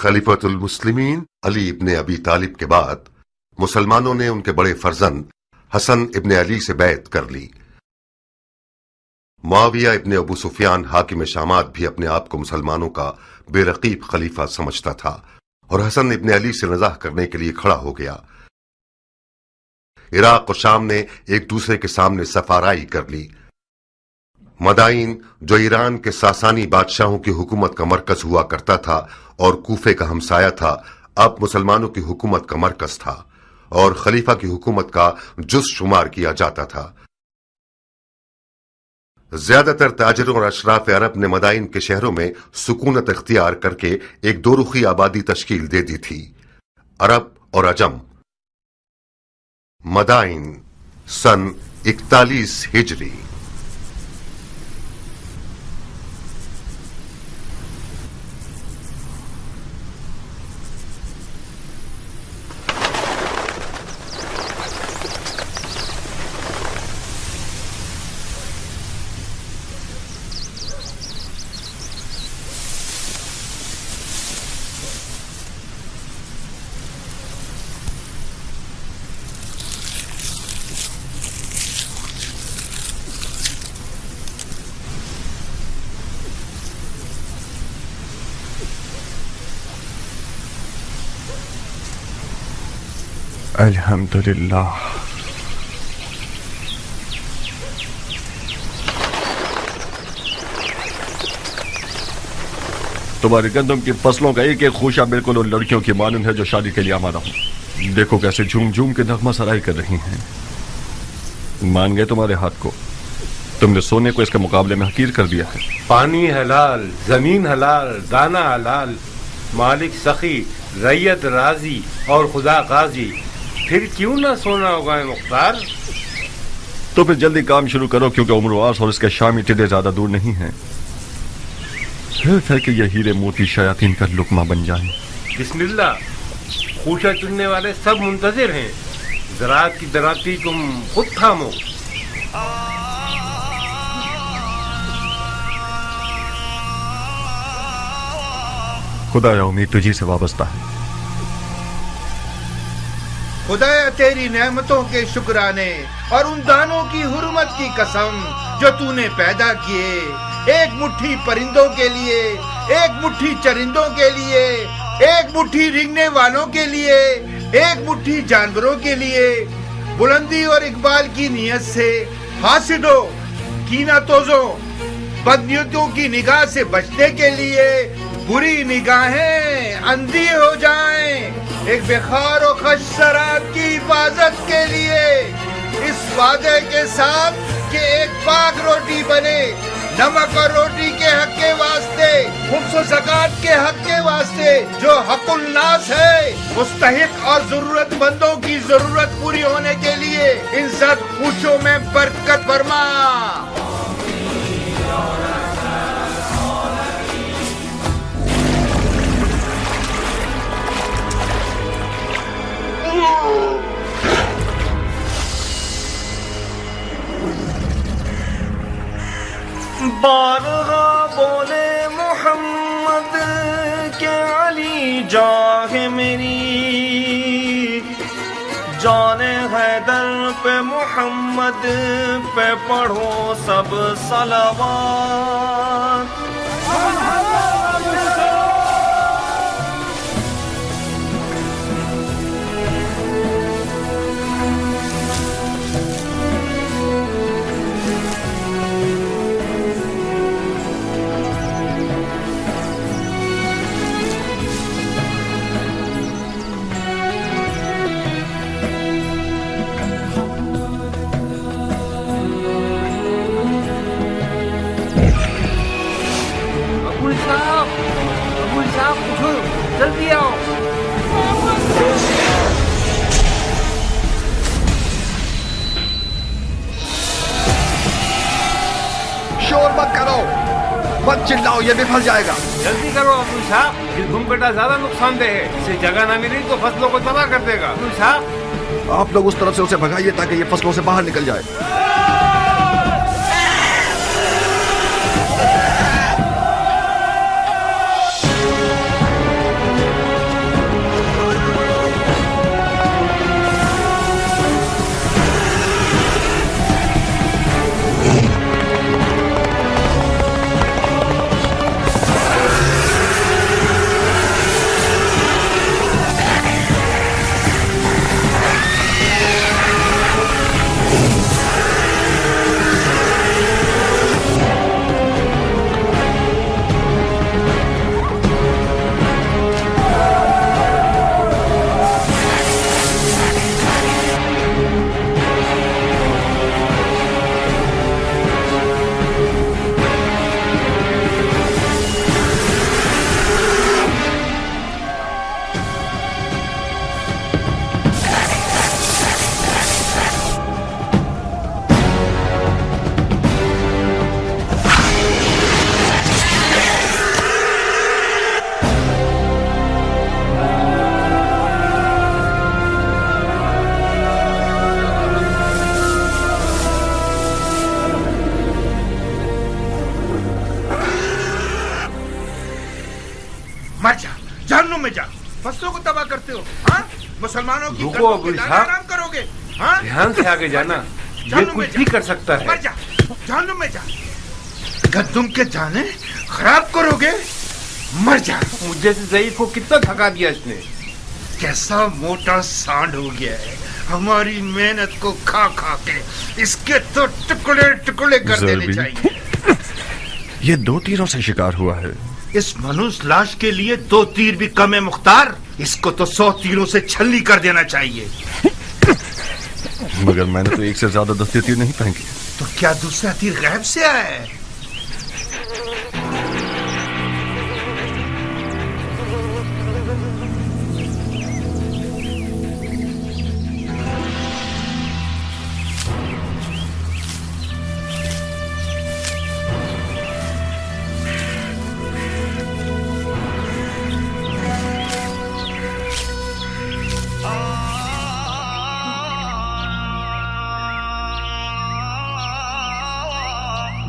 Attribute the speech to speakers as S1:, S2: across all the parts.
S1: खलीफतुल मुस्लिमीन अली इब्ने अबी तालिब के बाद मुसलमानों ने उनके बड़े फर्जंद हसन इब्ने अली से बैत कर ली। मुआविया इब्ने अबू सुफियान हाकिम शामात भी अपने आप को मुसलमानों का बेरकीब खलीफा समझता था और हसन इब्ने अली से नज़ाह करने के लिए खड़ा हो गया। इराक और शाम ने एक दूसरे के सामने सफाराई कर ली। मदाइन जो ईरान के सासानी बादशाहों की हुकूमत का मरकज हुआ करता था और कूफे का हमसाया था, अब मुसलमानों की हुकूमत का मरकज था और खलीफा की हुकूमत का जुज़ शुमार किया जाता था। ज्यादातर ताजिरों और अशराफ अरब ने मदाइन के शहरों में सुकूनत इख्तियार करके एक दो रुखी आबादी तश्कील दे दी थी, अरब और अजम। मदाइन सन 41 हिजरी।
S2: अल्हम्दुलिल्लाह। तुम्हारी गंदम की फसलों का एक एक खूशा बिल्कुल उन लड़कियों की मानंद है जो शादी के लिए आमादा हूं। देखो कैसे झूम झूम के नगमा सराई कर रही हैं। मान गए तुम्हारे हाथ को? तुमने सोने को इसके मुकाबले में हकीर कर दिया है।
S3: पानी हलाल, जमीन हलाल, दाना हलाल, मालिक सखी, रैयत राजी और खुदा गाजी, फिर क्यों ना सोना होगा मुख्तार?
S2: तो फिर जल्दी काम शुरू करो, क्योंकि उम्रवास और इसके शामी टिड्डे ज्यादा दूर नहीं हैं। सिर्फ है कि ये हीरे मोती शयातीन का लुकमा बन जाएं।
S3: बिस्मिल्लाह, खूशा चुनने वाले सब मुंतजिर हैं। ज़राअत की दराती तुम खुद थामो।
S2: खुदाया उम्मीद तुझी से वाबस्ता है।
S4: खुदाया तेरी नेमतों के शुक्राने और उन दानों की हुर्मत की कसम जो तूने पैदा किए, एक मुट्ठी परिंदों के लिए, एक मुट्ठी चरिंदों के लिए, एक मुट्ठी रिंगने वालों के लिए, एक मुट्ठी जानवरों के लिए। बुलंदी और इकबाल की नियत से हासिदों, कीना तोजों, बदनियतों की निगाह से बचने के लिए बुरी निगाहें अंधी हो जाएं। एक बेखार और खश शराब की हिफाजत के लिए इस वादे के साथ कि एक पाक रोटी बने, नमक और रोटी के हक के वास्ते, खुम्स और ज़कात के हक के वास्ते, जो हकुल नास है, मुस्तहिक और जरूरतमंदों की जरूरत पूरी होने के लिए इन सब खुशियों में बरकत फरमा।
S5: बारहा बोले मोहम्मद के अली जाहे मेरी, जाने हैदर पे मोहम्मद पे पढ़ो सब सलावात।
S4: जल्दी आओ।
S6: शोर मत करो, मत चिल्लाओ, ये भी फंस जाएगा।
S3: जल्दी करो अब्दुल साहब, ये घुमपेटा ज्यादा नुकसानदेह है। इसे जगह ना मिली तो फसलों को तबाह कर देगा। अब्दुल साहब,
S6: आप लोग उस तरफ से उसे भगाइए ताकि ये फसलों से बाहर निकल जाए।
S4: तबाह करते हो? हाँ, मुसलमानों की
S3: रुको
S4: गर्दन
S3: अबू
S4: के दाने
S3: इसहाक।
S4: हराम करोगे? हाँ,
S3: ध्यान से आगे जाना, ये
S4: जहन्नुम
S3: कुछ
S4: में
S3: भी
S4: जा।
S3: कर सकता
S4: मर
S3: है।
S4: जा, जहन्नुम में जा। गद्दुम के दाने खराब करोगे? मर जा।
S3: मुझे से ज़ईफ को कितना थका दिया इसने।
S4: कैसा मोटा सांड हो गया है, हमारी मेहनत को खा खा के इसके तो टुकड़े टुकड़े कर देने
S2: ज़रबी।
S4: चाहिए।
S2: ये 2 तीरों से शिकार हुआ है।
S4: इस मनुष्य लाश के लिए 2 तीर भी कम है मुख्तार। इसको तो 100 तीरों से छल्ली कर देना चाहिए।
S2: मगर मैंने तो 1 से ज्यादा दस्ते तीर नहीं फेंके।
S4: तो क्या दूसरा तीर गैब से आया है?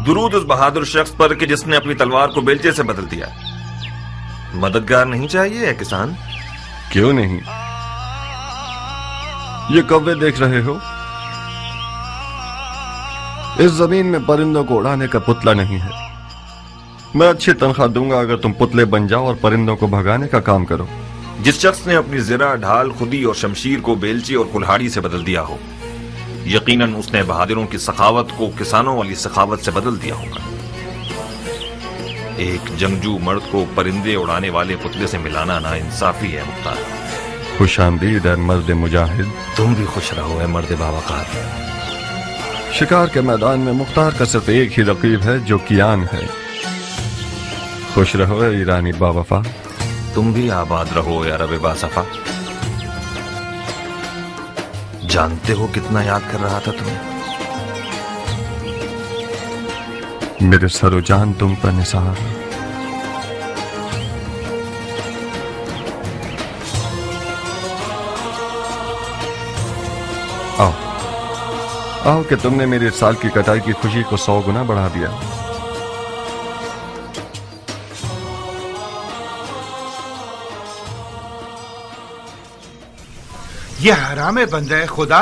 S7: दुरूद उस बहादुर शख्स पर कि जिसने अपनी तलवार को बेलचे से बदल दिया। मददगार नहीं चाहिए है किसान?
S2: क्यों नहीं? ये कौवे देख रहे हो? इस जमीन में परिंदों को उड़ाने का पुतला नहीं है। मैं अच्छी तनख्वाह दूंगा अगर तुम पुतले बन जाओ और परिंदों को भगाने का काम करो।
S7: जिस शख्स ने अपनी जिरा, ढाल, खुदी और शमशीर को बेलची और कुल्हाड़ी से बदल दिया हो, यकीनन उसने बहादुरों की सखावत को किसानों वाली सखावत से बदल दिया होगा। एक जंगजू मर्द को परिंदे उड़ाने वाले पुतले से मिलाना नाइंसाफी है मुख्तार।
S2: खुशामदीद है मर्द मुजाहिद।
S7: तुम भी खुश रहो है मर्द बावकार।
S2: शिकार के मैदान में मुख्तार का सिर्फ एक ही रकीब है जो कियान है। खुश रहो है ईरानी बावफा।
S7: तुम भी आबाद रहो या रब बासफा। जानते हो कितना याद कर रहा था तुम्हें?
S2: मेरे सरो जान तुम पर निसार। आओ आओ कि तुमने मेरे साल की कटाई की खुशी को 100 गुना बढ़ा दिया।
S4: ये हराम है बंदे खुदा,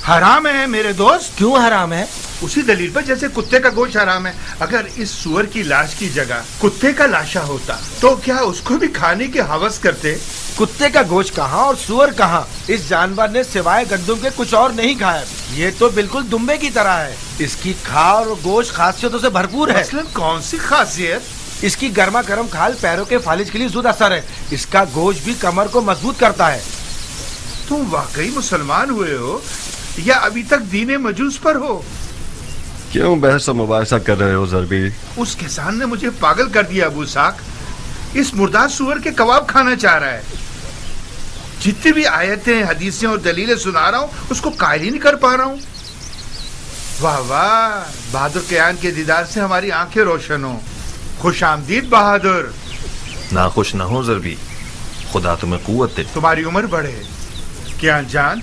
S4: हराम है मेरे दोस्त।
S8: क्यों हराम है?
S4: उसी दलील पर जैसे कुत्ते का गोश्त हराम है। अगर इस सुअर की लाश की जगह कुत्ते का लाशा होता तो क्या उसको भी खाने की हवस करते?
S8: कुत्ते का गोश्त कहाँ और सुअर कहाँ? इस जानवर ने सिवाय गंदुम के कुछ और नहीं खाया। ये तो बिल्कुल दुम्बे की तरह है। इसकी खाल और गोश्त खासियतों से भरपूर है।
S4: मसलन कौन सी खासियत?
S8: इसकी गर्मा गर्म खाल पैरों के फालिज के लिए जुद असर है। इसका गोश्त भी कमर को मजबूत करता है।
S4: तुम वाकई मुसलमान हुए हो या अभी तक दीने मजूस पर हो?
S2: क्यों बहस और मुबाहिसा कर रहे हो ज़रबी?
S4: उस किसान ने मुझे पागल कर दिया अबू साक। इस मुर्दार सुअर के कबाब खाना चाह रहा है। जितनी भी आयतें, हदीसें और दलीलें सुना रहा हूँ उसको कायल ही नहीं कर पा रहा हूँ। वाह वाह, बहादुर कियान के दीदार से हमारी आंखें रोशन हो। खुश आमदीद बहादुर।
S7: नाखुश न हो ज़रबी, खुदा तुम्हें कुव्वत दे।
S4: तुम्हारी उम्र बढ़े। कियान जान,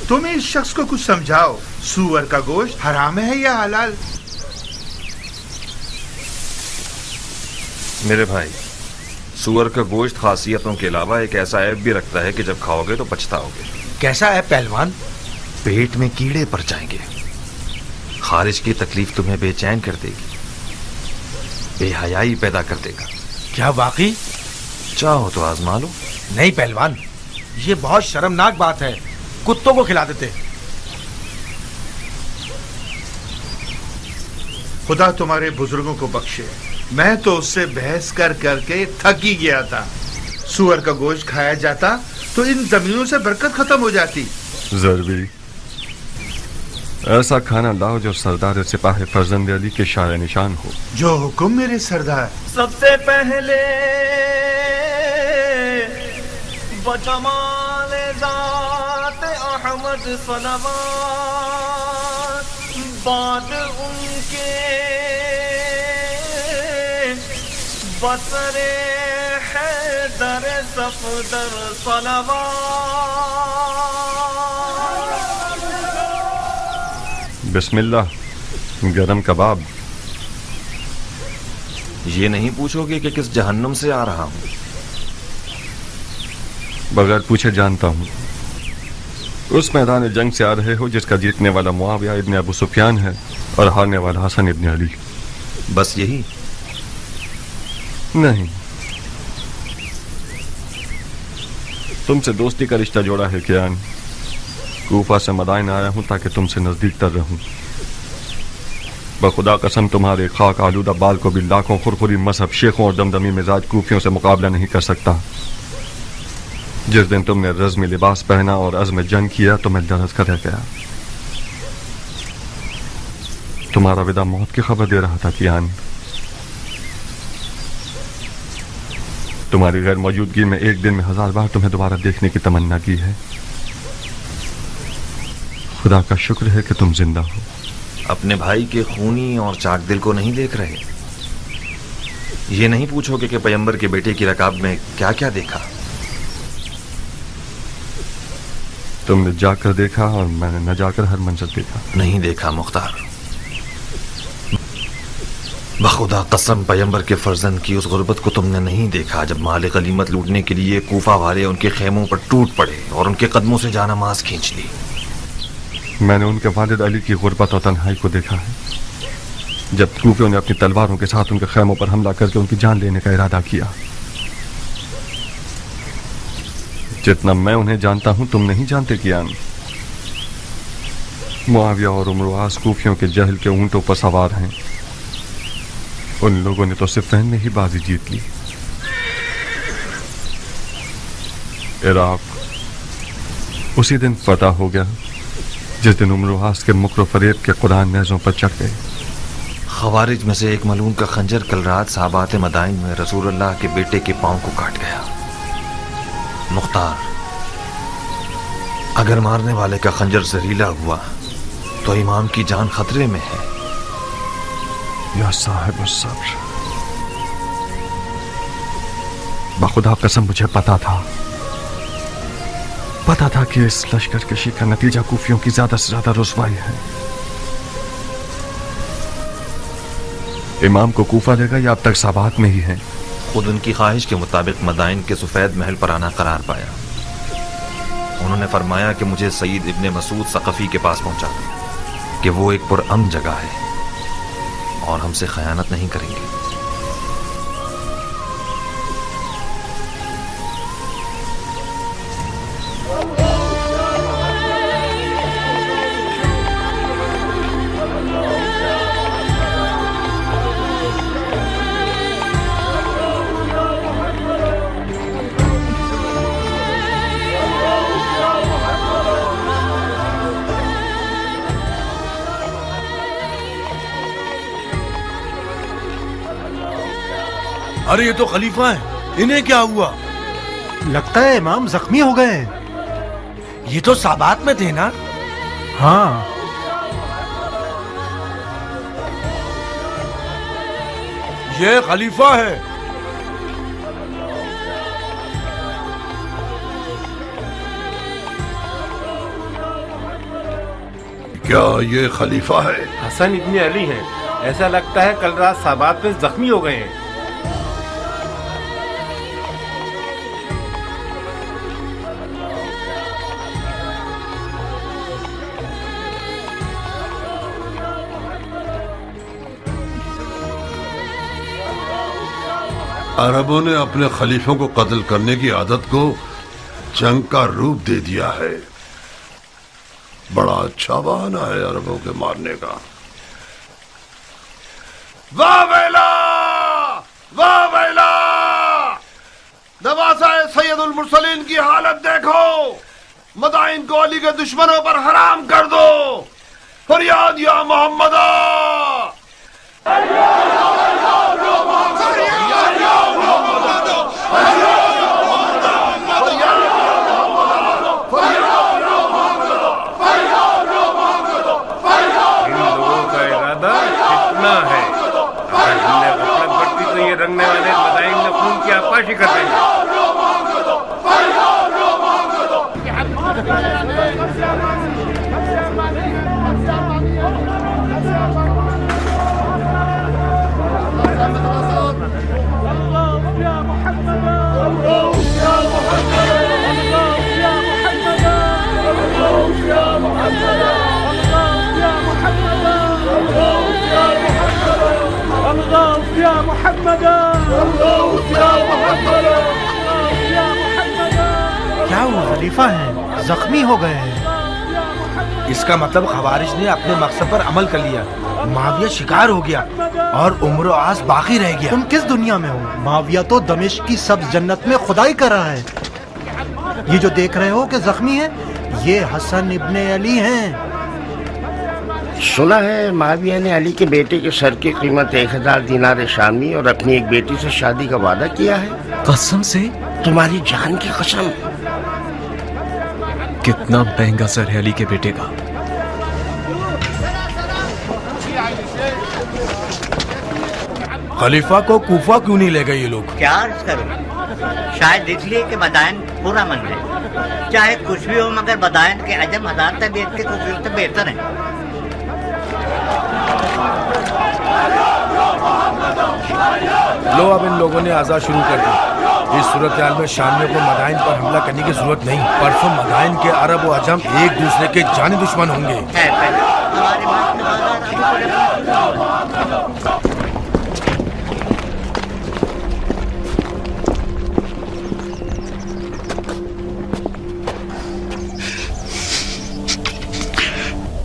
S4: तुम इस शख्स को कुछ समझाओ। सुअर का गोश्त हराम है या हलाल?
S7: मेरे भाई, सुअर का गोश्त खासियतों के अलावा एक ऐसा ऐब भी रखता है कि जब खाओगे तो पछताओगे।
S8: कैसा है पहलवान?
S7: पेट में कीड़े पड़ जाएंगे। खारिज की तकलीफ तुम्हें बेचैन कर देगी, बेहयाई पैदा कर देगा।
S8: क्या वाकई?
S7: चाहो तो आजमा लो।
S8: नहीं पहलवान, ये बहुत शर्मनाक बात है। कुत्तों को खिला देते।
S4: खुदा तुम्हारे बुजुर्गों को बख्शे। मैं तो उससे बहस कर करके थक ही गया था। सुअर का गोश्त खाया जाता तो इन जमीनों से बरकत खत्म हो जाती।
S2: ज़रबी, ऐसा खाना लाओ जो सरदार सिपाही फर्जंद अली के शान निशान हो।
S4: जो हुक्म मेरे सरदार।
S5: सबसे पहले बजमाल ज़ात अहमद सलवात, बाद उनके बसरे हैदर सफदर सलवात।
S2: बिस्मिल्लाह, गरम कबाब।
S7: ये नहीं पूछोगे कि किस जहन्नुम से आ रहा हूं?
S2: बगैर पूछे जानता हूँ उस मैदान जंग से आ रहे हो जिसका जीतने वाला मुआविया इब्न अबू सुफियान है और हारने वाला हसन इब्न अली।
S7: बस यही?
S2: नहीं, तुमसे दोस्ती का रिश्ता जोड़ा है कियान। कूफा से मदाइन आया हूं ताकि तुमसे नजदीक तर रहूं। बखुदा कसम तुम्हारे खाक आलूदा बाल को भी लाखों खुरखुरी मजहब शेखों और दमदमी मिजाज कूफियों से मुकाबला नहीं कर सकता। जिस दिन तुमने रज़्मी लिबास पहना और अज़्म जंग किया तो मैं लरज़ कर रह गया। तुम्हारा विदा मौत की खबर दे रहा था कियान। तुम्हारी गैर मौजूदगी में एक दिन में 1000 बार तुम्हें दोबारा देखने की तमन्ना की है। खुदा का शुक्र है कि तुम जिंदा हो।
S7: अपने भाई के खूनी और चाक दिल को नहीं देख रहे? ये नहीं पूछोगे कि पैगंबर के बेटे की रकाब में क्या क्या देखा?
S2: तुमने जाकर देखा और मैंने न जाकर हर मंजर देखा।
S7: नहीं देखा मुख्तार। बखुदा कसम पैगंबर के फर्जंद की उस गुर्बत को तुमने नहीं देखा जब माल गनीमत लूटने के लिए कूफा वाले उनके खेमों पर टूट पड़े और उनके कदमों से जानामाज खींच ली।
S2: मैंने उनके वालिद अली की गुर्बत और तन्हाई को देखा है जब कूफियों ने अपनी तलवारों के साथ उनके खेमों पर हमला करके उनकी जान लेने का इरादा किया। जितना मैं उन्हें जानता हूं तुम नहीं जानते कियान। मुआविया और उमरवास कूफियों के जहल के ऊंटों पर सवार हैं। उन लोगों ने तो सिफ़ैन में ही बाजी जीत ली। इराक उसी दिन फतह हो गया जिस दिन उमरवास के मुक्र फरेब के कुरान नेज़ों पर चढ़ गए।
S7: खवारिज में से एक मलून का खंजर कल रात साबात मदाइन में रसूलुल्लाह के बेटे के पांव को काट गया। मुख्तार, अगर मारने वाले का खंजर जहरीला हुआ तो इमाम की जान खतरे में है।
S2: या साहिब सब्र, बखुदा कसम मुझे पता था कि इस लश्कर कशी का नतीजा कूफियों की ज्यादा से ज्यादा रुसवाई है। इमाम को कूफा देगा या अब तक साबात में ही है?
S7: खुद उनकी ख्वाहिश के मुताबिक मदाइन के सफेद महल पर आना करार पाया। उन्होंने फरमाया कि मुझे सईद इब्ने मसूद सकफी के पास पहुंचा दो कि वो एक पुरअमन जगह है और हमसे खयानत नहीं करेंगे।
S8: अरे ये तो खलीफा है, इन्हें क्या हुआ?
S9: लगता है इमाम जख्मी हो गए हैं।
S8: ये तो साबात में थे ना?
S9: हाँ,
S8: ये खलीफा है।
S6: क्या ये खलीफा है?
S3: हसन इब्ने अली हैं। ऐसा लगता है कल रात साबात में जख्मी हो गए हैं।
S6: अरबों ने अपने खलीफों को कत्ल करने की आदत को जंग का रूप दे दिया है। बड़ा अच्छा बहाना है अरबों के मारने का। वाह वेला, वाह वेला! नवासा सैयदुल मुरसलीन की हालत देखो। मदाइन को अली के दुश्मनों पर हराम कर दो। फरियाद या मोहम्मदा!
S3: रंगने वाले मदाइन ने खून की आपाशी कर देंगे।
S8: کیا وہ خلیفہ ہیں زخمی ہو گئے ہیں؟ اس کا مطلب خوارج نے اپنے مقصد پر عمل کر لیا، معاویہ شکار ہو گیا اور عمر و آس باقی رہ گیا۔
S9: تم کس دنیا میں ہو؟ معاویہ تو دمشق کی سبز جنت میں خدائی کر رہا ہے۔ یہ جو دیکھ رہے ہو کہ زخمی ہے، یہ حسن ابن علی ہیں۔
S10: سنا ہے معاویہ نے علی کے بیٹے کے سر کی قیمت 1000 دینار شامی اور اپنی ایک بیٹی سے شادی کا وعدہ کیا ہے۔
S11: قسم سے؟
S10: تمہاری جان کی قسم۔
S11: کتنا مہنگا سر ہے علی کے بیٹے کا۔
S8: خلیفہ کو کوفہ کیوں نہیں لے گئے یہ لوگ؟
S12: کیا عرض کروں، شاید اس لیے کہ مدائن پورا من ہے، چاہے کچھ بھی ہو مگر مدائن کے عجم 1000 طبیعت کے خوبیوں سے بہتر ہیں۔
S8: لو اب ان لوگوں نے آزاد شروع کر دی۔ اس صورتحال میں شامیوں کو مدائن پر حملہ کرنے کی ضرورت نہیں، پرسوں مدائن کے عرب و عجم ایک دوسرے کے جانی دشمن ہوں گے۔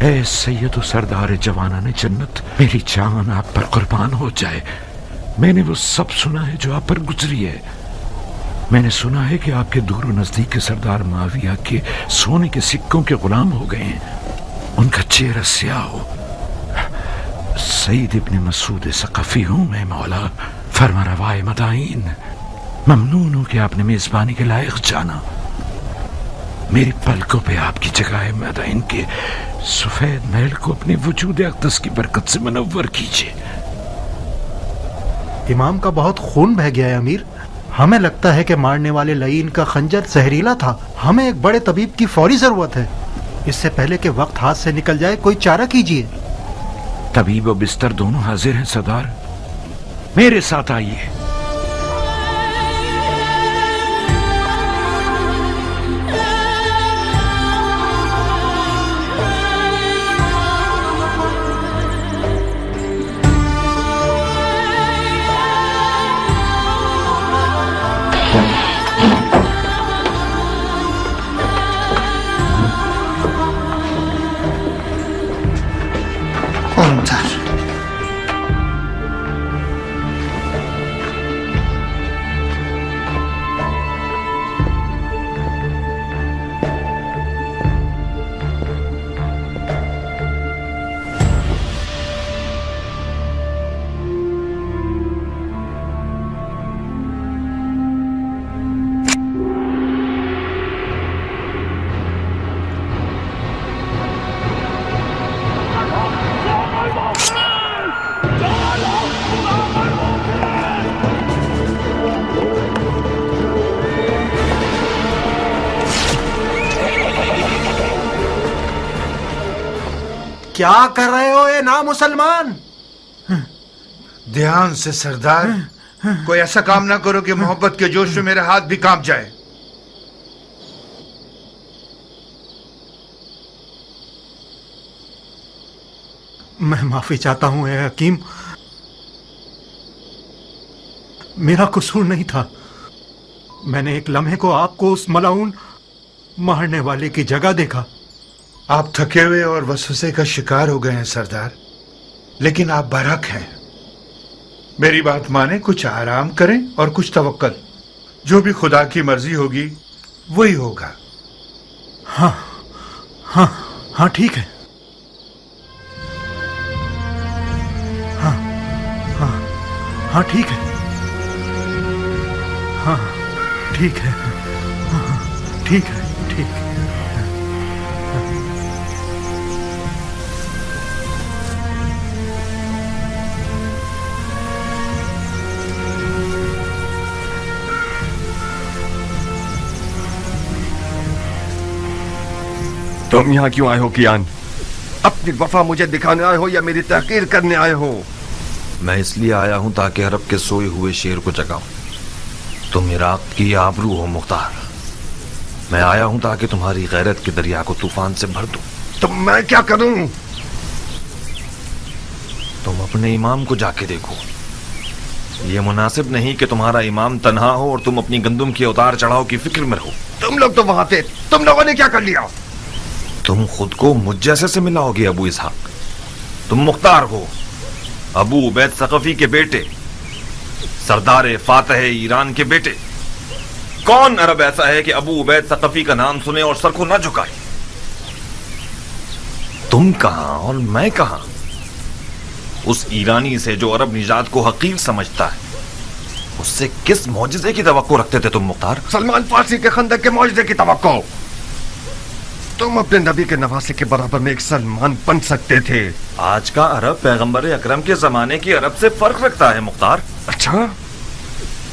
S13: اے سید و سردار جوانان جنت، میری جان آپ پر قربان ہو جائے۔ میں نے وہ سب سنا ہے جو آپ پر گزری ہے۔ میں نے سنا ہے کہ آپ کے دور و نزدیک کے سردار معاویہ کے سونے کے سکوں کے غلام ہو گئے ہیں، ان کا چہرہ سیاہ ہو۔ سعید ابن مسعود ثقفی ہوں میں مولا، فرما روائے مدائن، ممنون ہوں کہ آپ نے میزبانی کے لائق جانا۔ میری پلکوں پہ آپ کی جگہ ہے مدائن کے سفید محل کو اپنے وجود اقدس کی برکت سے منور کیجیے۔
S9: امام کا بہت خون بہہ گیا ہے امیر، ہمیں لگتا ہے کہ مارنے والے لعین کا خنجر زہریلا تھا، ہمیں ایک بڑے طبیب کی فوری ضرورت ہے، اس سے پہلے کہ وقت ہاتھ سے نکل جائے کوئی چارہ کیجیے۔
S13: طبیب و بستر دونوں حاضر ہیں سردار، میرے ساتھ آئیے۔
S8: کیا کر رہے ہو اے نا مسلمان؟
S4: دھیان سے سردار، کوئی ایسا کام نہ کرو کہ محبت کے جوش میں میرا ہاتھ بھی کانپ جائے۔
S9: میں معافی چاہتا ہوں اے حکیم، میرا قصور نہیں تھا، میں نے ایک لمحے کو آپ کو اس ملعون مارنے والے کی جگہ دیکھا۔
S4: آپ تھکے ہوئے اور وسوسے کا شکار ہو گئے ہیں سردار، لیکن آپ برحق ہیں۔ میری بات مانیں، کچھ آرام کریں اور کچھ توکل، جو بھی خدا کی مرضی ہوگی وہی ہوگا۔
S9: ہاں ہاں ہاں ٹھیک ہے، ہاں ہاں ہاں ٹھیک ہے، ہاں ٹھیک ہے، ہاں ٹھیک ہے، ٹھیک ہے۔
S2: تم یہاں کیوں آئے ہو کیان؟ اپنی وفا مجھے دکھانے آئے ہو یا میری تحقیر کرنے آئے ہو؟
S7: میں اس لیے آیا ہوں تاکہ عرب کے سوئے ہوئے شیر کو جگاؤں۔ تم عراق کی آبرو ہو مختار، میں آیا ہوں تاکہ تمہاری غیرت کے دریا کو طوفان سے بھر دوں۔
S2: تو میں کیا کروں؟
S7: تم اپنے امام کو جا کے دیکھو، یہ مناسب نہیں کہ تمہارا امام تنہا ہو اور تم اپنی گندم کے اتار چڑھاؤ کی فکر میں رہو.
S14: تم لوگ تو وہاں تھے, تم لوگوں نے کیا کر لیا؟
S7: تم خود کو مجھ جیسے سے ملاؤ گے ابو اسحاق. تم مختار ہو, ابو عبید ثقفی کے بیٹے, سردار فاتح ایران کے بیٹے. کون عرب ایسا ہے کہ ابو عبید ثقفی کا نام سنے اور سر کو نہ جھکائے؟ تم کہاں اور میں کہاں؟ اس ایرانی سے جو عرب نژاد کو حقیر سمجھتا ہے, اس سے کس معجزے کی توقع رکھتے تھے تم مختار؟
S14: سلمان فارسی کے خندق کے معجزے کی توقع. تم اپنے نبی کے نواسے کے برابر میں ایک سلمان بن سکتے تھے.
S7: آج کا عرب پیغمبر اکرم کے زمانے کی عرب سے فرق رکھتا ہے مختار.
S14: اچھا,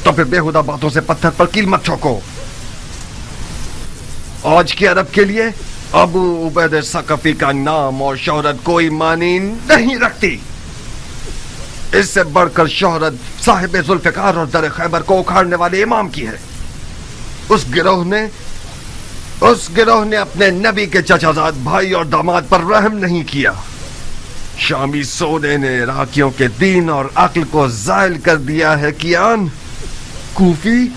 S14: تو پھر بےہودہ باتوں سے پتھر پر کیل مت ٹھوکو. آج کے عرب کے لیے ابو عبید ثقفی کا نام اور شہرت کوئی معنی نہیں رکھتی. اس سے بڑھ کر شہرت صاحب ذوالفقار اور در خیبر کو اکھاڑنے والے امام کی ہے. اس گروہ نے اپنے نبی کے چچا زاد بھائی اور داماد پر رحم نہیں کیا. شامی سونے نے عراقیوں کے دین اور عقل کو زائل کر دیا ہے. کیان کوفی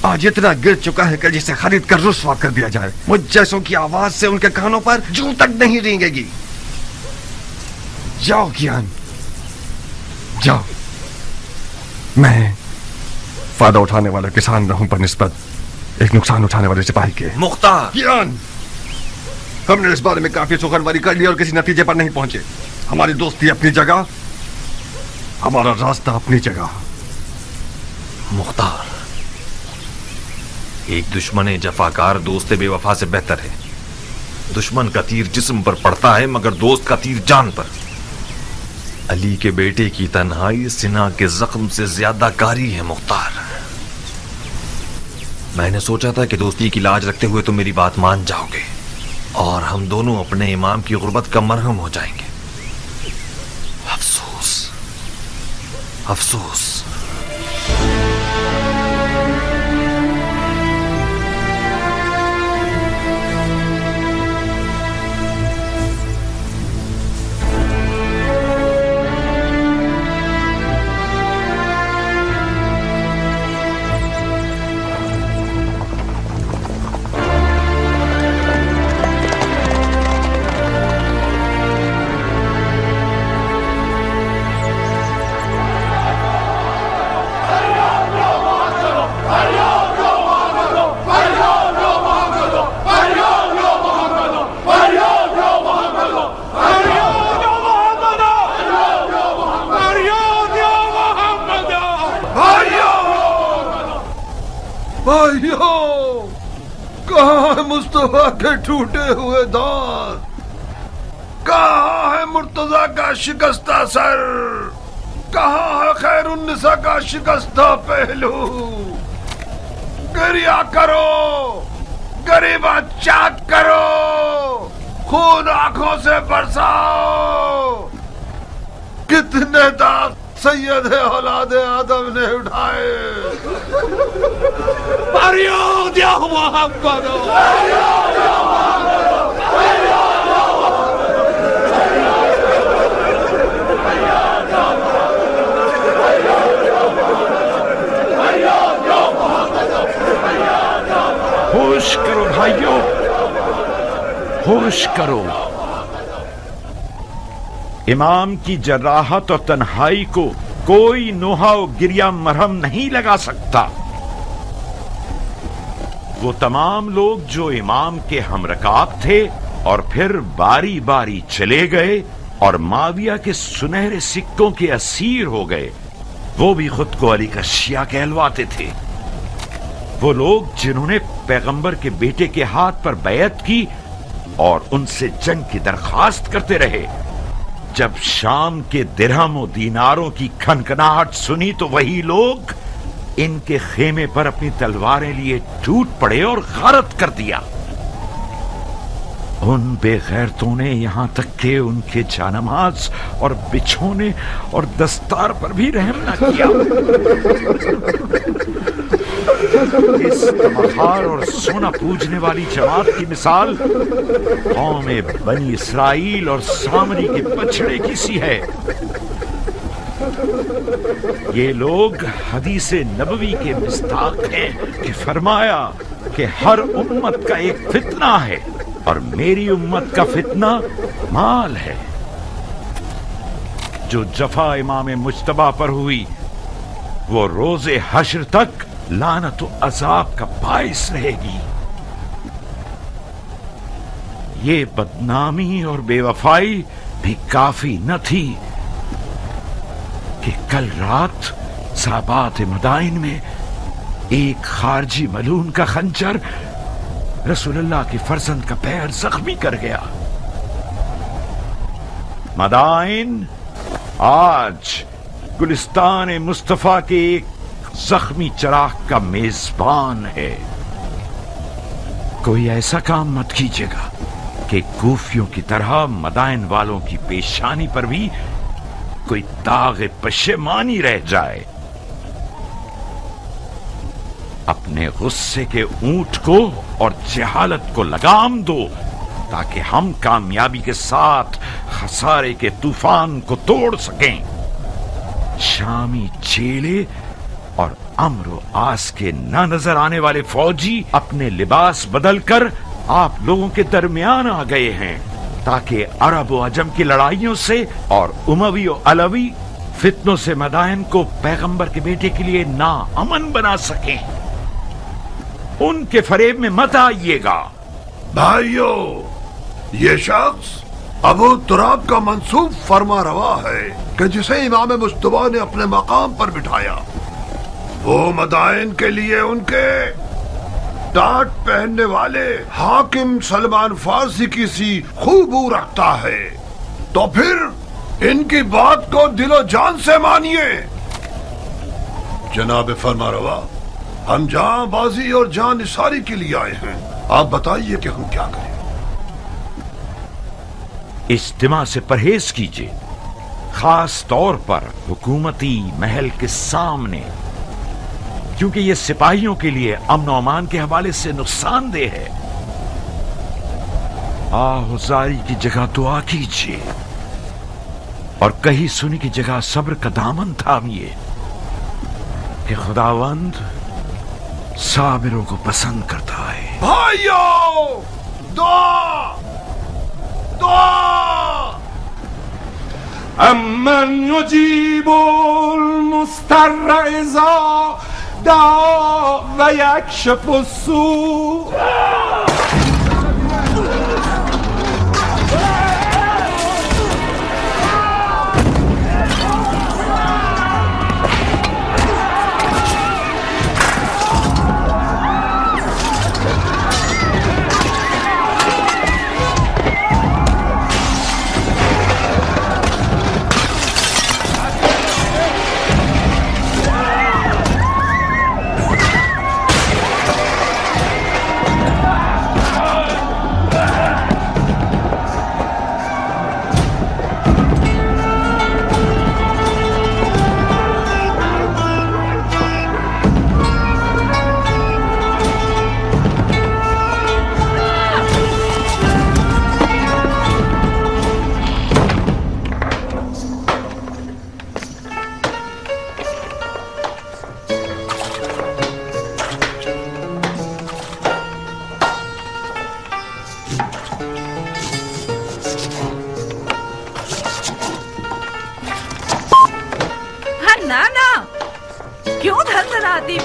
S14: آج اتنا گر چکا ہے کہ جسے خرید کر رسوا کر دیا جائے. مجھ جیسوں کی آواز سے ان کے کانوں پر جوں تک نہیں رینگے گی. جاؤ کیان, جاؤ.
S2: میں فائدہ اٹھانے والا کسان رہوں پر نسبت ایک نقصان اٹھانے والے سپاہی کے.
S7: مختار,
S14: کیان, ہم نے اس بارے میں کافی سخنواری کر لی اور کسی نتیجے پر نہیں پہنچے. ہماری دوستی اپنی جگہ, ہمارا راستہ اپنی جگہ.
S7: مختار, ایک دشمن جفاکار دوست بے وفا سے بہتر ہے. دشمن کا تیر جسم پر پڑتا ہے مگر دوست کا تیر جان پر. علی کے بیٹے کی تنہائی سینہ کے زخم سے زیادہ کاری ہے مختار. میں نے سوچا تھا کہ دوستی کی لاج رکھتے ہوئے تم میری بات مان جاؤ گے اور ہم دونوں اپنے امام کی غربت کا مرہم ہو جائیں گے. افسوس, افسوس.
S6: بھائیو, کہاں ہے مصطفیٰ کے ٹوٹے ہوئے دانت؟ کہاں ہے مرتضیٰ کا شکستہ سر؟ کہاں ہے خیر النساء کا شکستہ پہلو؟ گریہ کرو, غریبہ چاک کرو, خون آنکھوں سے برساؤ. کتنے داغ سید اولاد آدم نے اٹھائے. فریاد یا محمد,
S13: ہوش کرو بھائیو, ہوش کرو. امام کی جراحت اور تنہائی کو کوئی نوحہ و گریہ مرہم نہیں لگا سکتا. وہ تمام لوگ جو امام کے ہم رکاب تھے اور پھر باری باری چلے گئے اور معاویہ کے سنہرے سکوں کے اسیر ہو گئے, وہ بھی خود کو علی کا شیعہ کہلواتے تھے. وہ لوگ جنہوں نے پیغمبر کے بیٹے کے ہاتھ پر بیعت کی اور ان سے جنگ کی درخواست کرتے رہے, جب شام کے درہم و دیناروں کی کھنکھناہٹ سنی تو وہی لوگ ان کے خیمے پر اپنی تلواریں لیے ٹوٹ پڑے اور غارت کر دیا. ان بے غیرتوں نے یہاں تک کہ ان کے جانماز اور بچھونے اور دستار پر بھی رحم نہ کیا. اس مخار اور سونا پوجنے والی جماعت کی مثال قوم بنی اسرائیل اور سامری کے بچڑے کی سی ہے. یہ لوگ حدیث نبوی کے مصداق ہیں کہ فرمایا کہ ہر امت کا ایک فتنہ ہے اور میری امت کا فتنہ مال ہے. جو جفا امام مجتبی پر ہوئی وہ روز حشر تک لعنت و عذاب کا باعث رہے گی. یہ بدنامی اور بے وفائی بھی کافی نہ تھی کہ کل رات صحابات مدائن میں ایک خارجی ملعون کا خنجر رسول اللہ کے فرزند کا پیر زخمی کر گیا. مدائن آج گلستان مصطفیٰ کے ایک زخمی چراغ کا میزبان ہے. کوئی ایسا کام مت کیجیے گا کہ کوفیوں کی طرح مدائن والوں کی پیشانی پر بھی کوئی داغ پشیمانی رہ جائے. اپنے غصے کے اونٹ کو اور جہالت کو لگام دو تاکہ ہم کامیابی کے ساتھ خسارے کے طوفان کو توڑ سکیں. شامی چیلے اور امر و آس کے نہ نظر آنے والے فوجی اپنے لباس بدل کر آپ لوگوں کے درمیان آ گئے ہیں تاکہ عرب و عجم کی لڑائیوں سے اور اموی و علوی فتنوں سے مدائن کو پیغمبر کے بیٹے کے لیے ناامن بنا سکیں. ان کے فریب میں مت آئیے گا.
S6: بھائیو، یہ شخص ابو تراب کا منسوب فرما روا ہے کہ جسے امام مجتبی نے اپنے مقام پر بٹھایا وہ مدائن کے لیے ان کے ٹاٹ پہننے والے حاکم سلمان فارسی کی سی خوبو رکھتا ہے. تو پھر ان کی بات کو دل و جان سے مانیے. جناب فرما روا، ہم جان بازی اور جان نثاری کے لیے آئے ہیں. آپ بتائیے کہ ہم کیا کریں.
S13: اجتماع سے پرہیز کیجیے، خاص طور پر حکومتی محل کے سامنے، کیونکہ یہ سپاہیوں کے لیے امن و امان کے حوالے سے نقصان دہ ہے. آہوزاری کی جگہ دعا کیجیے اور کہیں سنی کی جگہ صبر کا دامن تھامیے کہ خداوند صابروں کو پسند کرتا ہے.
S6: بھائیو، دعا دعا.
S15: امن یجیب المضطر اذا دعا و یکشف السوء.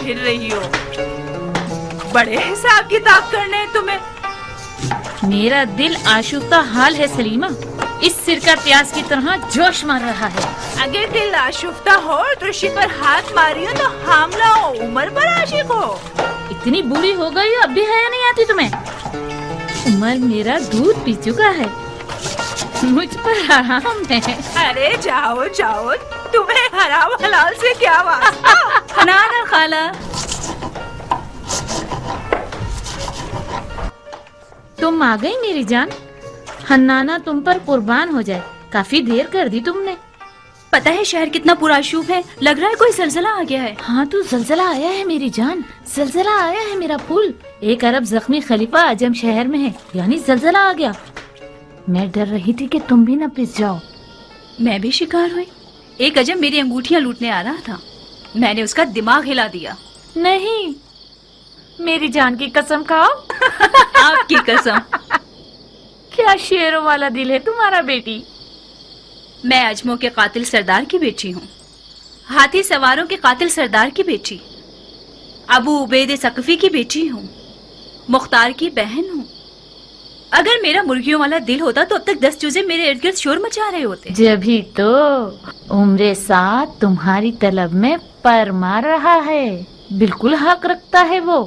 S16: پھر رہی ہو، بڑے حساب کتاب کرنے تمہیں.
S17: میرا دل آشفتہ حال ہے سلیمہ، اس سرکہ پیاز کی طرح جوش مار رہا ہے.
S16: اگر دل آشفتہ ہو تو رشی پر ہاتھ ماریو تو حاملہ ہو، عمر پر عاشق ہو.
S17: اتنی بری ہو گئی اب بھی حیا نہیں آتی تمہیں؟ عمر میرا دودھ پی چکا ہے، مجھ پر حرام ہے.
S16: ارے جاؤ جاؤ، تمہیں حرام حلال سے کیا واسطہ؟
S17: نا خالہ، تم آ گئی میری جان. حنانہ تم پر قربان ہو جائے، کافی دیر کر دی تم نے.
S18: پتہ ہے شہر کتنا پرآشوب ہے، لگ رہا ہے کوئی زلزلہ آ گیا ہے.
S17: ہاں تو زلزلہ آیا ہے میری جان، زلزلہ آیا ہے میرا پھول. ایک عرب زخمی خلیفہ عجم شہر میں ہے، یعنی زلزلہ آ گیا. میں ڈر رہی تھی کہ تم بھی نہ پس جاؤ.
S18: میں بھی شکار ہوئی. एक अजम मेरी अंगूठियां लूटने आ रहा था, मैंने उसका दिमाग हिला दिया।
S17: नहीं, मेरी जान की कसम खाओ।
S18: आपकी कसम।
S17: क्या शेरों वाला दिल है तुम्हारा बेटी।
S18: मैं अजमों के कातिल सरदार की बेटी हूँ, हाथी सवारों के कातिल सरदार की बेटी, अबू उबैद सकफी की बेटी हूँ, मुख्तार की बहन हूँ। अगर मेरा मुर्गियों वाला दिल होता तो अब तक 10 चूजे मेरे इर्द गिर्द शोर मचा रहे होते।
S17: जभी तो उम्र साथ तुम्हारी तलब में पर मार रहा है, बिल्कुल हक रखता है वो।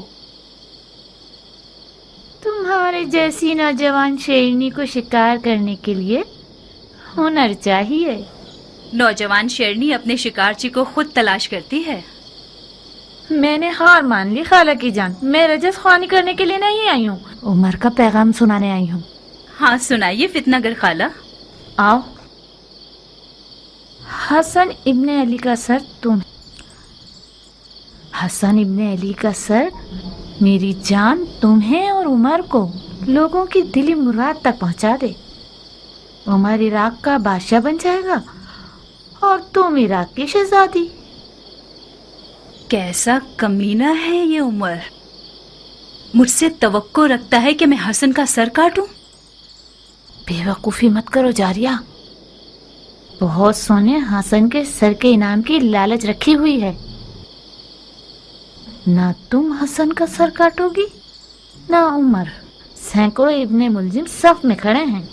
S17: तुम्हारे जैसी नौजवान शेरनी को शिकार करने के लिए हुनर चाहिए।
S18: नौजवान शेरनी अपने शिकारची को खुद तलाश करती है।
S17: मैंने हार मान ली खाला की जान, मैं रजस ख्वानी करने के लिए नहीं आई हूँ, उमर का पैगाम सुनाने आई हूँ।
S18: हाँ सुनाइए फितनागर खाला।
S17: आओ। हसन इब्ने अली का सर तुम। हसन इब्ने अली का सर मेरी जान तुम्हें और उमर को लोगों की दिली मुराद तक पहुंचा दे। उमर इराक का बादशाह बन जाएगा और तुम इराक की शहजादी।
S18: कैसा कमीना है ये उमर, मुझसे तवक्को रखता है कि मैं हसन का सर काटूं।
S17: बेवकूफी मत करो जारिया, बहुत सोने हसन के सर के इनाम की लालच रखी हुई है। ना तुम हसन का सर काटोगी ना उमर। सैकड़ों इब्ने मुलजिम सफ में खड़े हैं।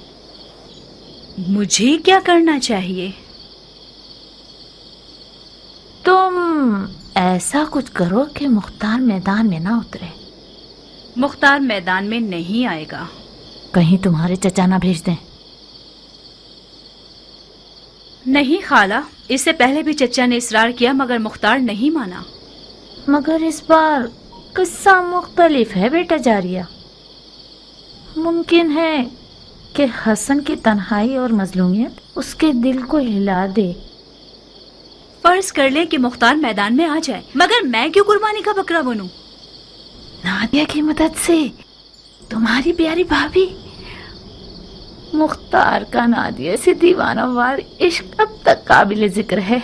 S18: मुझे क्या करना चाहिए?
S17: तुम ऐसा कुछ करो कि मुख्तार मैदान में ना उतरे।
S18: मुख्तार मैदान में नहीं आएगा।
S17: कहीं तुम्हारे चचा ना भेज दें।
S18: नहीं खाला, इससे पहले भी चचा ने इसरार किया मगर मुख्तार नहीं माना।
S17: मगर इस बार किस्सा मुख्तलिफ है बेटा जारिया। मुमकिन है कि हसन की तन्हाई और मजलूमियत उसके दिल को हिला दे।
S18: फर्ज कर ले कि मुख्तार मैदान में आ जाए, मगर मैं क्यों कुर्बानी का बकरा बनूं?
S17: नादिया की मदद से तुम्हारी प्यारी भाभी। मुख्तार का नादिया से दीवाना वार इश्क अब तक काबिल जिक्र है।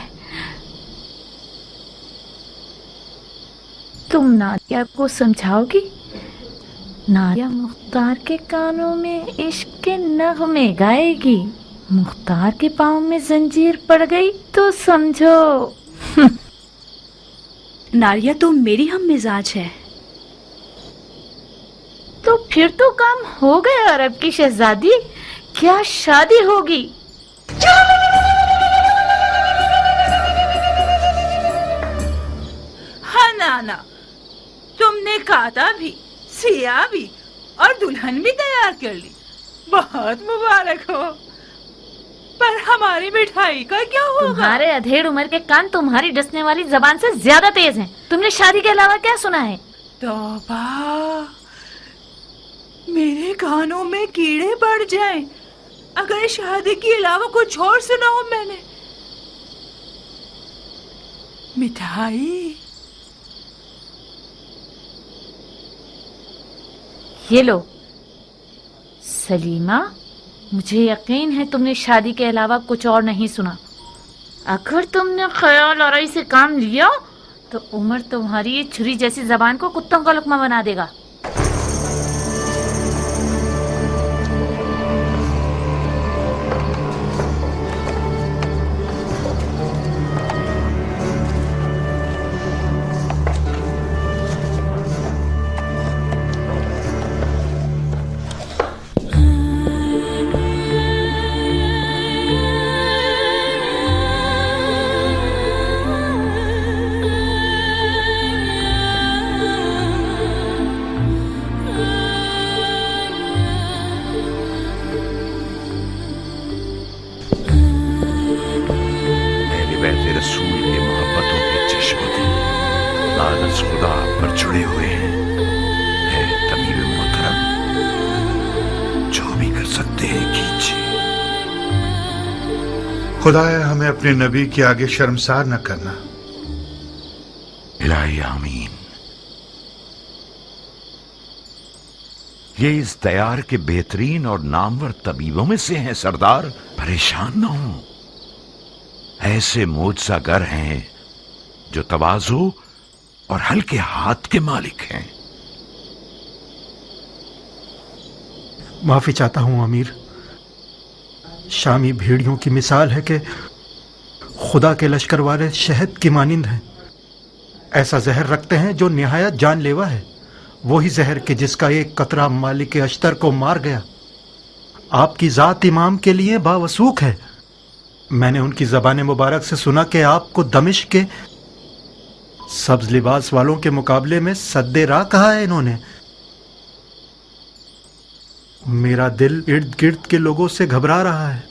S17: तुम नादिया को समझाओगी? नादिया मुख्तार के कानों में इश्क के नगमे गाएगी। मुख्तार के पाँव में जंजीर पड़ गई तो समझो।
S18: नारिया तो मेरी हम मिजाज है।
S17: तो फिर तो काम हो गया अरब की शहजादी, क्या शादी होगी?
S16: हाँ नाना, तुमने काता भी, सिया भी और दुल्हन भी तैयार कर ली। बहुत मुबारक हो। पर हमारी मिठाई का क्या होगा?
S17: तुम्हारे अधेड़ उम्र के कान तुम्हारी डसने वाली जबान से ज्यादा तेज हैं। तुमने शादी के अलावा क्या सुना है?
S16: तौबा, मेरे कानों में कीड़े पड़ जाएं अगर शादी के अलावा कुछ और सुना हो मैंने। मिठाई
S17: ये लो सलीमा, मुझे यकीन है तुमने शादी के अलावा कुछ और नहीं सुना। अगर तुमने ख्याल और से काम लिया तो उमर तुम्हारी ये छुरी जैसी जबान को कुत्तों का लुकमा बना देगा।
S4: खुदाया हमें अपने नबी के आगे शर्मसार न करना।
S13: इलाही आमीन। ये इस दयार के बेहतरीन और नामवर तबीबों में से हैं सरदार, परेशान न हो। ऐसे मोजज़ागर हैं जो तवाज़ु और हल्के हाथ के मालिक हैं।
S9: माफी चाहता हूं अमीर। शामी भेड़ियों की मिसाल है कि खुदा के लश्कर वाले शहद की मानिंद हैं। ऐसा जहर रखते हैं जो निहायत जानलेवा है, वही जहर के जिसका एक कतरा मालिक अश्तर को मार गया। आपकी जात इमाम के लिए बावसूख है। मैंने उनकी ज़बान मुबारक से सुना कि आपको दमिश्क के सब्ज लिबास वालों के मुकाबले में सद्दे राह कहा है इन्होंने। मेरा दिल इर्द गिर्द के लोगों से घबरा रहा है।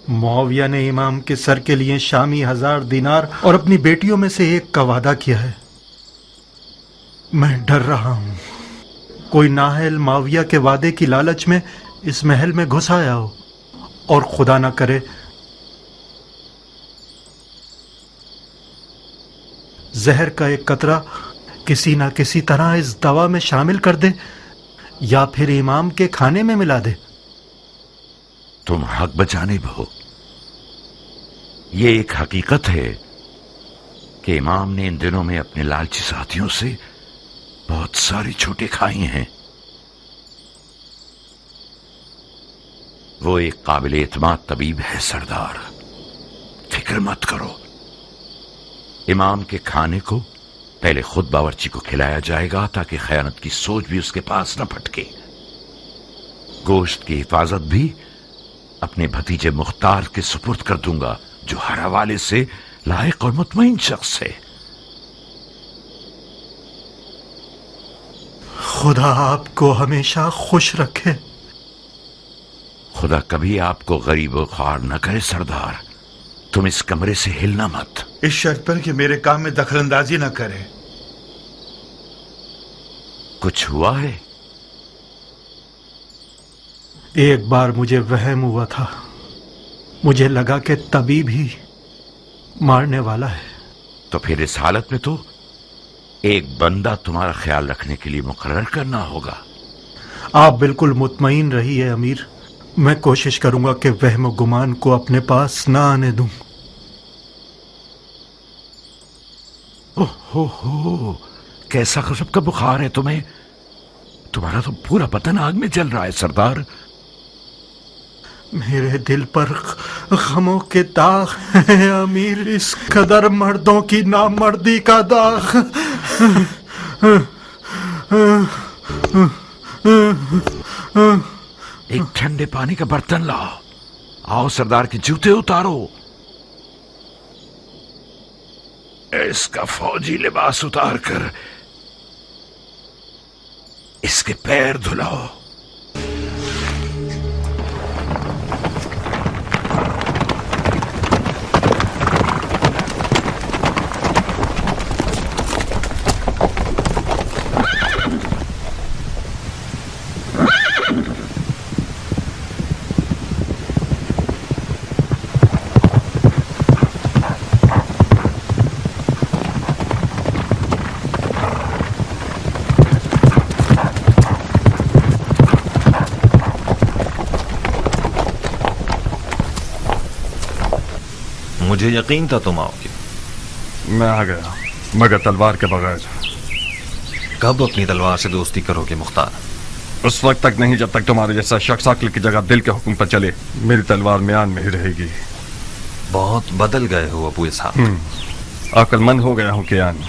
S9: मुआविया ने इमाम के सर के लिए शामी 1000 दिनार और अपनी बेटियों में से एक का वादा किया है। मैं डर रहा हूं कोई नाहल मुआविया के वादे की लालच में इस महल में घुस आया हो और खुदा ना करे जहर का एक कतरा किसी ना किसी तरह इस दवा में शामिल कर दे या फिर इमाम के खाने में मिला दे।
S13: तुम हक बचाने हो। ये एक हकीकत है कि इमाम ने इन दिनों में अपने लालची साथियों से बहुत सारी छूटें खाई हैं। वो एक काबिल एतमाद तबीब है सरदार, फिक्र मत करो। इमाम के खाने को पहले खुद बावर्ची को खिलाया जाएगा ताकि खयानत की सोच भी उसके पास न फटके। गोश्त की हिफाजत भी अपने भतीजे मुख्तार के सुपुर्द कर दूंगा, जो हर हवाले से लायक और मुतमईन शख्स है।
S9: खुदा आपको हमेशा खुश रखे।
S13: खुदा कभी आपको गरीब और ख्वार न करे सरदार। तुम इस कमरे से हिलना मत।
S4: इस शर्त पर कि मेरे काम में दखलंदाजी न करे।
S13: कुछ हुआ है?
S9: एक बार मुझे वहम हुआ था, मुझे लगा कि तबीब ही मारने वाला है।
S13: तो फिर इस हालत में तो एक बंदा तुम्हारा ख्याल रखने के लिए मुकर्रर करना होगा।
S9: आप बिल्कुल मुतमईन रहिए अमीर। मैं कोशिश करूंगा कि वहम गुमान को अपने पास ना आने दूं।
S13: ओहो, कैसा गजब का बुखार है तुम्हें। तुम्हारा तो पूरा बदन आग में जल रहा है सरदार।
S9: मेरे दिल पर गमों के दाग हैं अमीर, इस कदर मर्दों की नामर्दी का दाग।
S13: एक ठंडे पानी का बर्तन लाओ। आओ सरदार के जूते उतारो। इसका फौजी लिबास उतार कर इसके पैर धुलाओ।
S7: मुझे यकीन था तुम आओगे।
S2: मैं आ गया, मगर तलवार के बगैर।
S7: कब अपनी तलवार से दोस्ती करोगे मुख्तार?
S2: उस वक्त तक नहीं जब तक तुम्हारे जैसा शख्स अक्ल की जगह दिल के हुक्म पर चले। मेरी तलवार म्यान में ही रहेगी।
S7: बहुत बदल गए हो अबू इसहाक।
S2: अक्लमंद हो गया हूँ कियान।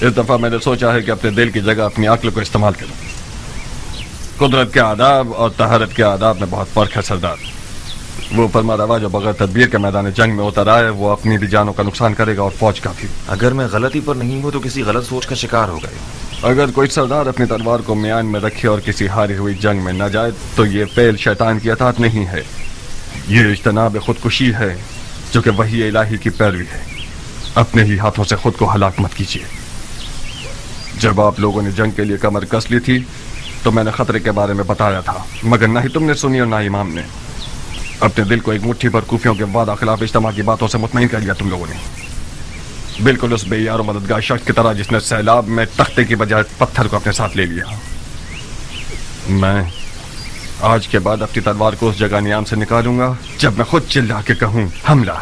S2: इस दफा मैंने सोचा है कि अपने दिल की जगह अपनी अक्ल को इस्तेमाल करूँ। कुदरत के आदाब और तहारत के आदाब में बहुत फर्क है सरदार। वो फरमा रवा जो बगैर तदबीर के मैदान जंग में उतर आए, वो अपनी भी जानों का नुकसान करेगा और फौज का भी।
S7: अगर मैं गलती पर नहीं हूं तो किसी गलत सोच का शिकार हो गए।
S2: अगर कोई सरदार अपनी तलवार को म्यान में रखे और किसी हारी हुई जंग में न जाए तो ये फेल शैतान की अताअत नहीं है, ये इज्तनाब खुदकुशी है, जो कि वही इलाही की पैरवी है। अपने ही हाथों से खुद को हलाक मत कीजिए। जब आप लोगों ने जंग के लिए कमर कस ली थी तो मैंने खतरे के बारे में बताया था, मगर ना ही तुमने सुनी और ना ही इमाम ने। अपने दिल को एक मुट्ठी पर कूफियों के वादा खिलाफ इज्तिमा की बातों से मुतमईन कर लिया तुम लोगों ने, बिल्कुल उस बेयार और मददगार शख्स की तरह जिसने सैलाब में तख्ते की बजाय पत्थर को अपने साथ ले लिया। मैं आज के बाद अपनी तलवार को उस जगह नियाम से निकालूंगा जब मैं खुद चिल्ला के कहूं हमला।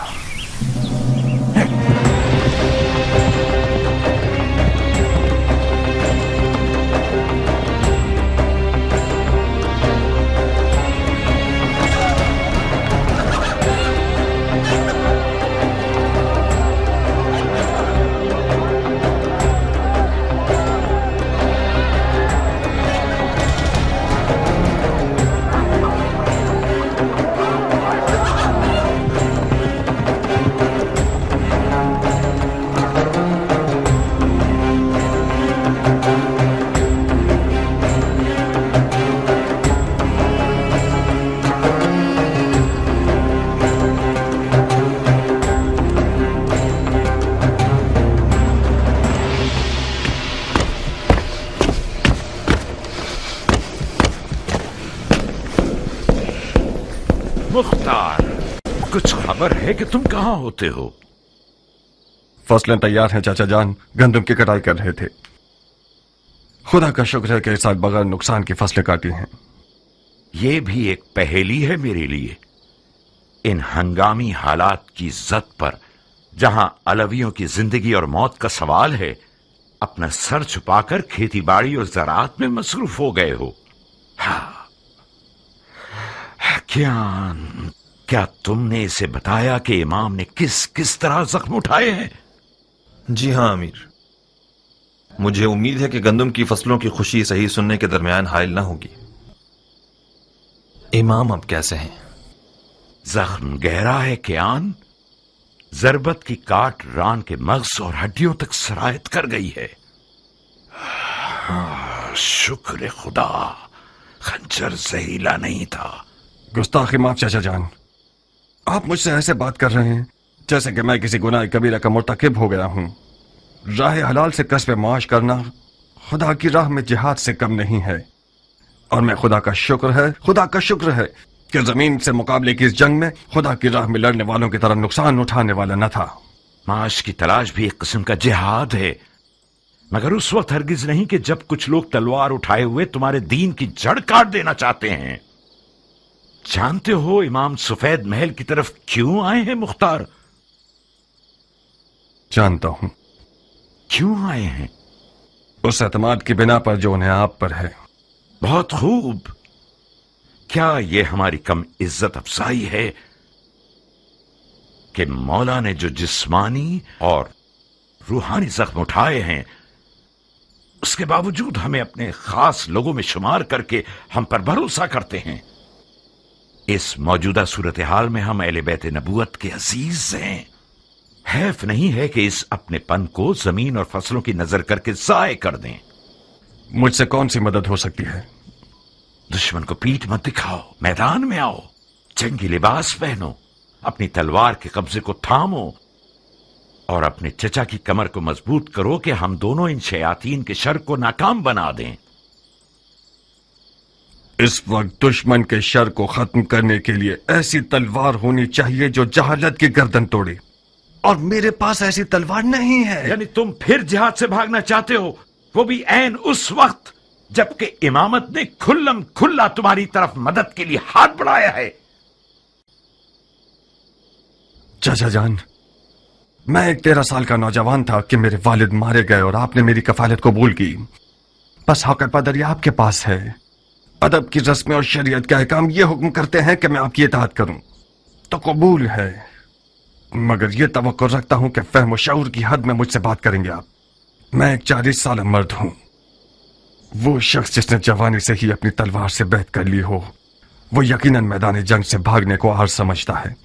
S13: मुख्तार, कुछ खबर है कि तुम कहाँ होते हो?
S2: फसलें तैयार हैं चाचा जान, गंदम की कटाई कर रहे थे। खुदा का शुक्र है कि इस साल बगैर नुकसान की फसलें काटी हैं।
S13: ये भी एक पहेली है मेरे लिए। इन हंगामी हालात की जद पर जहां अलवियों की जिंदगी और मौत का सवाल है, अपना सर छुपाकर खेती बाड़ी और ज़राअत में मसरूफ हो गए हो। क्या तुमने इसे बताया कि इमाम ने किस किस तरह जख्म उठाए हैं?
S7: जी हाँ अमीर, मुझे उम्मीद है कि गंदम की फसलों की खुशी सही सुनने के दरमियान हायल न होगी। इमाम अब कैसे हैं?
S13: जख्म गहरा है कियान। जरबत की काट रान के मग़ज़ और हड्डियों तक सरायत कर गई है। शुक्र खुदा, खंजर जहीला नहीं था।
S2: गुस्ताखी माफ चाचा जान, आप मुझसे ऐसे बात कर रहे हैं जैसे कि मैं किसी गुनाह कबीरा का मुर्तकिब हो गया हूं। राह हलाल से कस्ब माश करना खुदा की राह में जिहाद से कम नहीं है। और मैं खुदा का शुक्र है कि जमीन से मुकाबले की इस जंग में खुदा की राह में लड़ने वालों की तरह नुकसान उठाने वाला न था।
S13: माश की तलाश भी एक किस्म का जिहाद है, मगर उस वक्त हरगिज नहीं कि जब कुछ लोग तलवार उठाए हुए तुम्हारे दीन की जड़ काट देना चाहते हैं। जानते हो इमाम सफेद महल की तरफ क्यों आए हैं मुख्तार?
S2: जानता हूं।
S13: क्यों आए हैं?
S2: उस एतमाद की बिना पर जो उन्हें आप पर है।
S13: बहुत खूब। क्या यह हमारी कम इज्जत अफजाई है कि मौला ने जो जिस्मानी और रूहानी जख्म उठाए हैं, उसके बावजूद हमें अपने खास लोगों में शुमार करके हम पर भरोसा करते हैं। इस मौजूदा सूरत हाल में हम अहले बैत नबूवत के अजीज हैं। हैफ नहीं है कि इस अपने पन को जमीन और फसलों की नजर करके जाय कर दें।
S2: मुझसे कौन सी मदद हो सकती है?
S13: दुश्मन को पीठ मत दिखाओ, मैदान में आओ, जंगी लिबास पहनो, अपनी तलवार के कब्जे को थामो और अपने चचा की कमर को मजबूत करो कि हम दोनों इन शयातीन के शर को नाकाम बना दें।
S2: इस वक्त दुश्मन के शर को खत्म करने के लिए ऐसी तलवार होनी चाहिए जो जहालत की गर्दन तोड़े, और मेरे पास ऐसी तलवार नहीं है।
S13: यानी तुम फिर जिहाद से भागना चाहते हो, वो भी ऐन उस वक्त जबकि इमामत ने खुल्लम खुल्ला तुम्हारी तरफ मदद के लिए हाथ बढ़ाया है।
S2: चाचा जान, मैं एक 13 साल का नौजवान था कि मेरे वालिद मारे गए और आपने मेरी कफालत कबूल की। बस हक पदरी आपके पास है। अदब की रस्में और शरीयत के अहकाम ये हुक्म करते हैं कि मैं आपकी इताअत करूं, तो कबूल है, मगर ये तवक्को रखता हूं कि फहम और शऊर की हद में मुझसे बात करेंगे आप। मैं एक 40 साल मर्द हूं। वो शख्स जिसने जवानी से ही अपनी तलवार से बैत कर ली हो, वो यकीनन मैदान जंग से भागने को आर समझता है,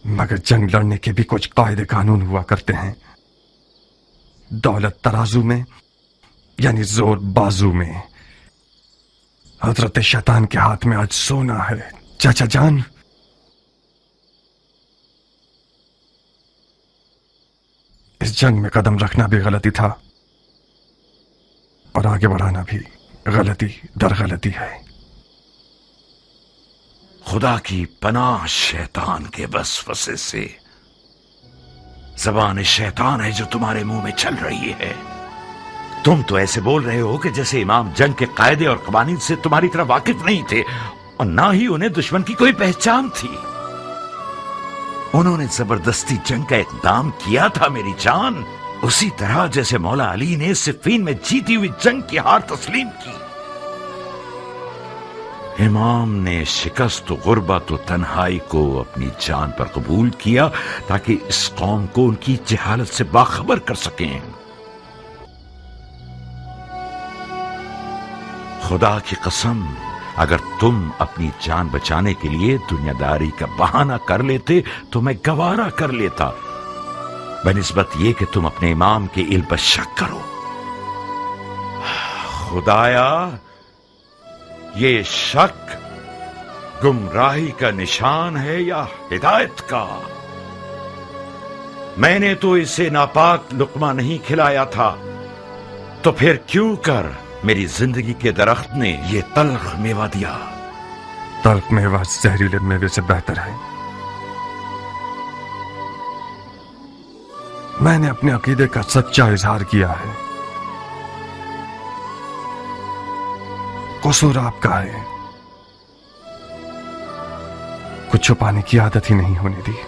S2: मगर जंग लड़ने के भी कुछ कायदे कानून हुआ करते हैं। दौलत तराजू में यानी जोर बाजू में। हजरत शैतान के हाथ में आज सोना है चाचा जान। इस जंग में कदम रखना भी गलती था और आगे बढ़ाना भी गलती दर गलती है।
S13: खुदा की पनाह शैतान के वसवसे से। जबान शैतान है जो तुम्हारे मुंह में चल रही है। तुम तो ऐसे बोल रहे हो कि जैसे इमाम जंग के कायदे और कवानीन से तुम्हारी तरह वाकिफ नहीं थे और ना ही उन्हें दुश्मन की कोई पहचान थी। उन्होंने जबरदस्ती जंग का इक़दाम किया था मेरी जान, उसी तरह जैसे मौला अली ने सिफ़ीन में जीती हुई जंग की हार तस्लीम की। इमाम ने शिकस्त गुर्बत और तन्हाई को अपनी जान पर कबूल किया ताकि इस कौम को उनकी जहालत से बाखबर कर सकें। खुदा की कसम, अगर तुम अपनी जान बचाने के लिए दुनियादारी का बहाना कर लेते तो मैं गवारा कर लेता, बनिस्बत ये कि तुम अपने इमाम के इल्म पर शक करो। खुदाया, ये शक गुमराही का निशान है या हिदायत का? मैंने तो इसे नापाक लुकमा नहीं खिलाया था, तो फिर क्यों कर मेरी जिंदगी के दरख्त ने ये तल्ख मेवा दिया?
S2: तल्ख मेवा जहरीले मेवे से बेहतर है। मैंने अपने अकीदे का सच्चा इजहार किया है। कसूर आपका है, कुछ छुपाने की आदत ही नहीं होने दी।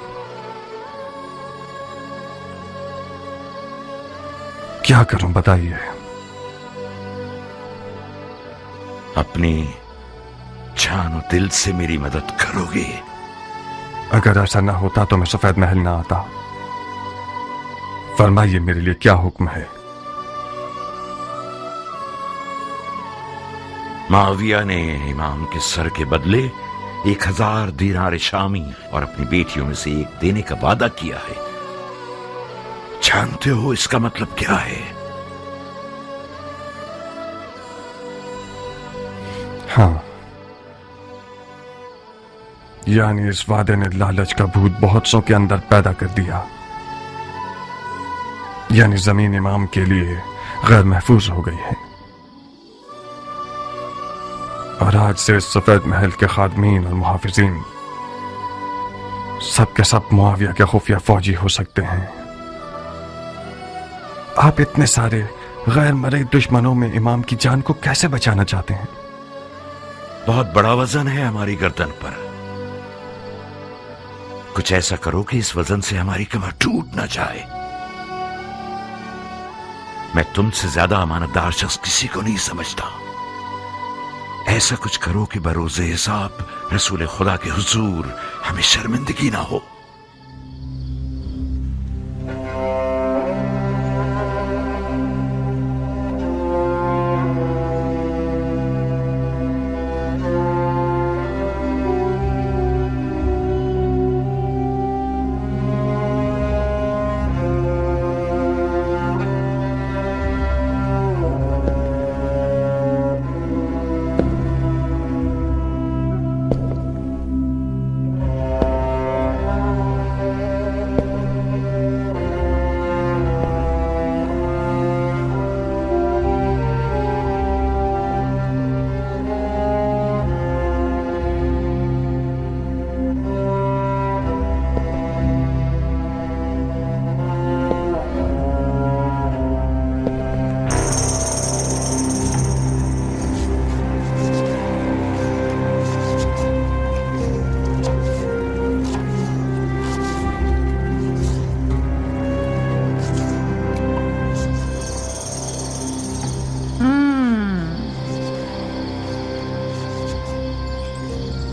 S2: क्या करूं बताइए?
S13: अपनी जान और दिल से मेरी मदद करोगे?
S2: अगर ऐसा ना होता तो मैं सफेद महल ना आता। फरमाइए मेरे लिए क्या हुक्म है?
S13: माविया ने इमाम के सर के बदले 1000 दीनार शामी और अपनी बेटियों में से एक देने का वादा किया है। जानते हो इसका मतलब क्या है?
S2: हाँ, यानी इस वादे ने लालच का भूत बहुत सौ के अंदर पैदा कर दिया, यानी जमीन इमाम के लिए गैर महफूज हो गई है और आज से इस सफेद महल के खादमीन और मुहाफिजीन सब के सब मुआविया के खुफिया फौजी हो सकते हैं। आप इतने सारे गैर मरे दुश्मनों में इमाम की जान को कैसे बचाना चाहते हैं?
S13: बहुत बड़ा वजन है हमारी गर्दन पर। कुछ ऐसा करो कि इस वजन से हमारी कमर टूट ना जाए। मैं तुमसे ज्यादा अमानतदार शख्स किसी को नहीं समझता। ऐसा कुछ करो कि बरोज़े हिसाब रसूल खुदा के हुजूर हमें शर्मिंदगी ना हो।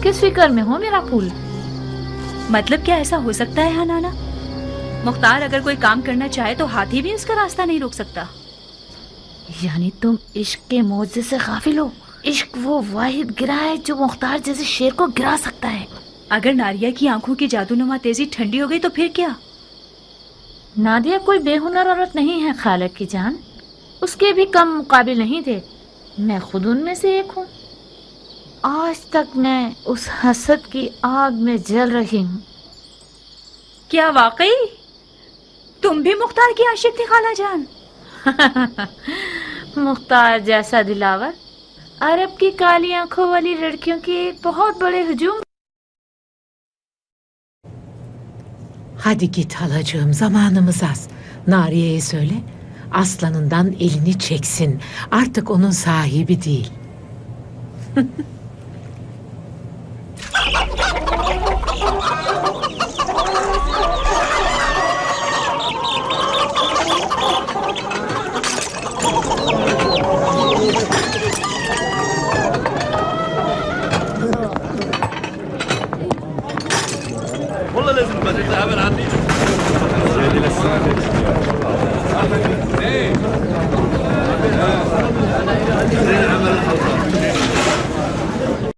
S17: किस फिक्र में हो मेरा फूल?
S18: मतलब क्या ऐसा हो सकता है हनाना? मुख्तार अगर कोई काम करना चाहे तो हाथी भी उसका रास्ता नहीं रोक सकता।
S17: यानी तुम इश्क के मौजे से गाफिल हो? इश्क वो वाहिद गिरा है जो मुख्तार जैसे शेर को गिरा सकता है।
S18: अगर नादिया की आंखों की जादूनुमा तेजी ठंडी हो गई तो फिर क्या?
S17: नादिया कोई बेहुनर औरत नहीं है खालक की जान, उसके भी कम मुकाबिल नहीं थे। मैं खुद उनमें से एक हूँ। आज तक मैं उस हसद की आग में जल रही हूँ।
S18: क्या वाकई तुम भी मुख्तार की आशिक थी खाला जान?
S17: मुख्तार जैसा दिलावर अरब की काली आंखों वाली लड़कियों की एक बहुत बड़े hücum.
S19: Hadi git halacığım, zamanımız az. Nariye'ye söyle, aslanından elini çeksin. Artık onun sahibi değil.
S20: والله لازم البدل تعبان عني زيادة للسنة